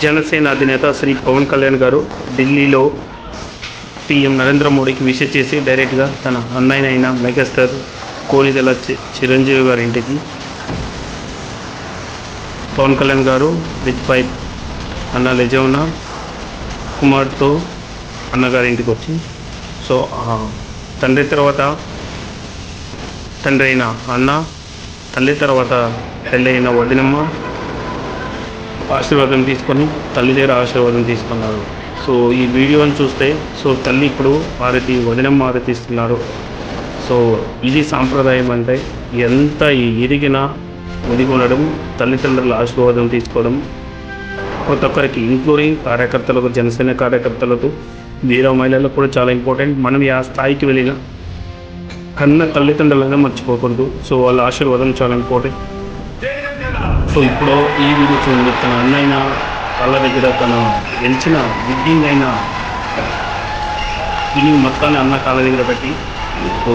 జనసేన అధినేత శ్రీ పవన్ కళ్యాణ్ గారు ఢిల్లీలో పీఎం నరేంద్ర మోడీకి విష్ చేసి డైరెక్ట్గా తన అన్నయ్యనైన మెగాస్టార్ కోనిదెల చిరంజీవి గారి ఇంటికి పవన్ కళ్యాణ్ గారు విత్ వైఫ్ అన్న లెజౌనా కుమార్తో అన్నగారి ఇంటికి వచ్చి సో తండ్రి తర్వాత తండ్రి అయిన అన్న, తల్లి తర్వాత తల్లి అయిన వదినమ్మ ఆశీర్వాదం తీసుకొని తల్లి దగ్గర ఆశీర్వాదం తీసుకున్నారు. సో ఈ వీడియోని చూస్తే సో తల్లి ఇప్పుడు వదినమ్మ హారతి ఇస్తున్నారు. సో ఇది సాంప్రదాయం అంటే ఎంత ఎదిగినా ఉండడం, తల్లిదండ్రుల ఆశీర్వాదం తీసుకోవడం ప్రతి ఒక్కరికి ఇంక్లూడింగ్ కార్యకర్తలకు, జనసేన కార్యకర్తలకు, వీర మహిళలకు కూడా చాలా ఇంపార్టెంట్. మనం ఆ స్థాయికి వెళ్ళిన కన్న తల్లిదండ్రులైనా మర్చిపోకూడదు. సో వాళ్ళ ఆశీర్వాదం చాలా ఇంపార్టెంట్. సో ఇప్పుడు ఈ వీడియో చూడండి, తన అన్నైన వాళ్ళ దగ్గర తన గెలిచిన బిడ్డింగ్ అయిన దీన్ని మొత్తాన్ని అన్న కాళ్ళ దగ్గర పెట్టి సో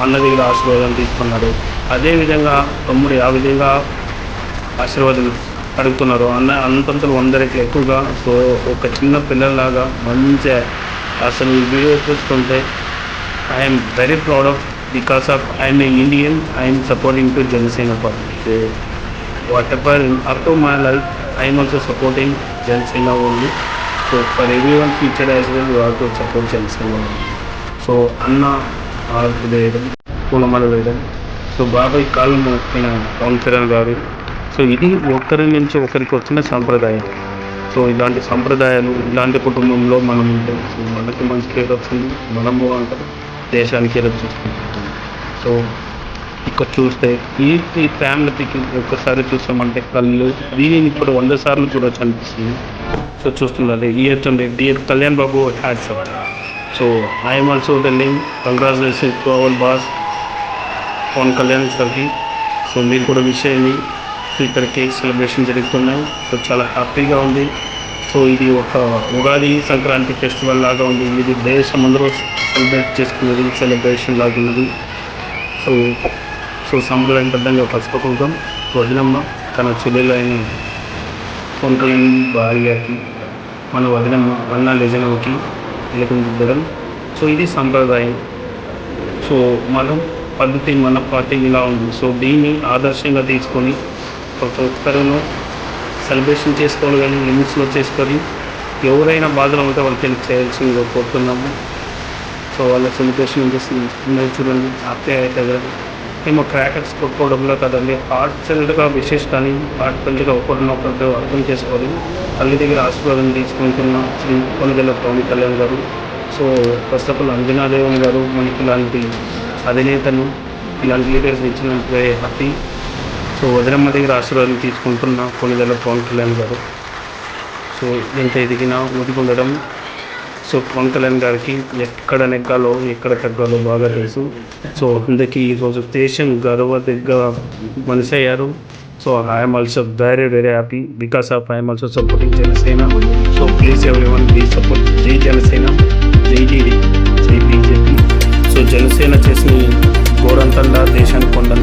అన్న దగ్గర ఆశీర్వాదం తీసుకున్నాడు. అదేవిధంగా తమ్ముడు ఆ విధంగా ఆశీర్వాదం అడుగుతున్నారు. అంతంతలు అందరికి ఎక్కువగా సో ఒక చిన్న పిల్లల్లాగా మంచిగా అసలు ఈ వీడియో చూస్తుంటే I'm very proud of because of I'm Indian, I'm supporting to Janasena party. So whatever up to my life I am also supporting Janasena only. So for everyone future as well you have to support Janasena only. So Anna arc వేయడం, పూలమాల వేయడం, so బాబాయ్ కాళ్ళు మోపిన పవన్ కళ్యాణ్ గారు. So ఇది ఒకరి నుంచి ఒకరికి వచ్చిన సాంప్రదాయం. సో ఇలాంటి సాంప్రదాయాలు ఇలాంటి కుటుంబంలో మనం ఉంటే సో మనకి మంచి పేరు వస్తుంది, మనము అంటారు దేశానికి ఏదో చూసుకుంటాం. సో ఇక్కడ చూస్తే ఈ ఫ్యామిలీకి ఒక్కసారి చూస్తామంటే కళ్ళు దీనిని ఇప్పుడు 100 సార్లు చూడొచ్చు అనిపిస్తుంది. సో చూస్తున్నారు dear Kalyan Babu hats off. So I'm also telling congratulations to our boss Pavan Kalyan సార్కి. సో మీరు కూడా విషయాన్ని ఇక్కడ కేక్ సెలబ్రేషన్ జరుగుతున్నాయి. సో చాలా హ్యాపీగా ఉంది. సో ఇది ఒక ఉగాది సంక్రాంతి ఫెస్టివల్ లాగా ఉంది. ఇది దేశం అందరూ సెలబ్రేట్ చేసుకున్నది సెలబ్రేషన్ లాగా ఉన్నది. సో సంప్రదాయబద్ధంగా పసుపు కుంకం వదినమ్మ తన చెల్లెలు అయిన పవన్ కళ్యాణ్ భార్యకి మన వదినమ్మ అన్న లెజనకి తిలకం. సో ఇది సంప్రదాయం. సో మనం పద్ధతి మన పార్టీ ఇలా ఉంది. సో దీన్ని ఆదర్శంగా తీసుకొని ప్రతి ఒక్కరూ సెలబ్రేషన్ చేసుకోవాలి, కానీ లిమిట్స్లో చేసుకొని ఎవరైనా బాధలు ఉంటే వాళ్ళకి హెల్ప్ చేయాల్సిందిగా కోరుతున్నాము. సో వాళ్ళ సెలబ్రేషన్ చేస్తుంది చూడండి, హ్యాపీ అవుతుంది. మేము క్రాకర్స్ కొట్టుకోవడంలో కదండి, హార్ట్ సెల్డ్గా విశేష కానీ హార్ట్ సెల్డ్గా ఒకరినొకరితో అర్థం చేసుకోవాలి. తల్లి దగ్గర ఆశీర్వాదం తీసుకుంటున్న శ్రీ కొనిదెల పవన్ కళ్యాణ్ గారు. సో ఫస్ట్ ఆఫ్ ఆల్ అంజనాదేవన్ గారు మనకి ఇలాంటి అధినేతను ఇలాంటి లీడర్స్ ఇచ్చినందుకు హ్యాపీ. సో వదినమ్మ దగ్గర ఆశీర్వాదం తీసుకుంటున్న కొనిదెల పవన్ కళ్యాణ్ గారు. సో ఎంత ఎదిగినా ఉండడం. సో పవన్ కళ్యాణ్ గారికి ఎక్కడ నెగ్గాలో ఎక్కడ తగ్గాలో బాగా తెలుసు. సో అందుకే ఈరోజు దేశం గర్వదగ్గ మనిషి అయ్యారు. So I'm also very very happy because of I'm also supporting Janasena. So please everyone please support జై జనసేన, జై టీడీ, జై బీజేపీ. సో జనసేన చేసిన గోరంతంగా దేశానికి కొండ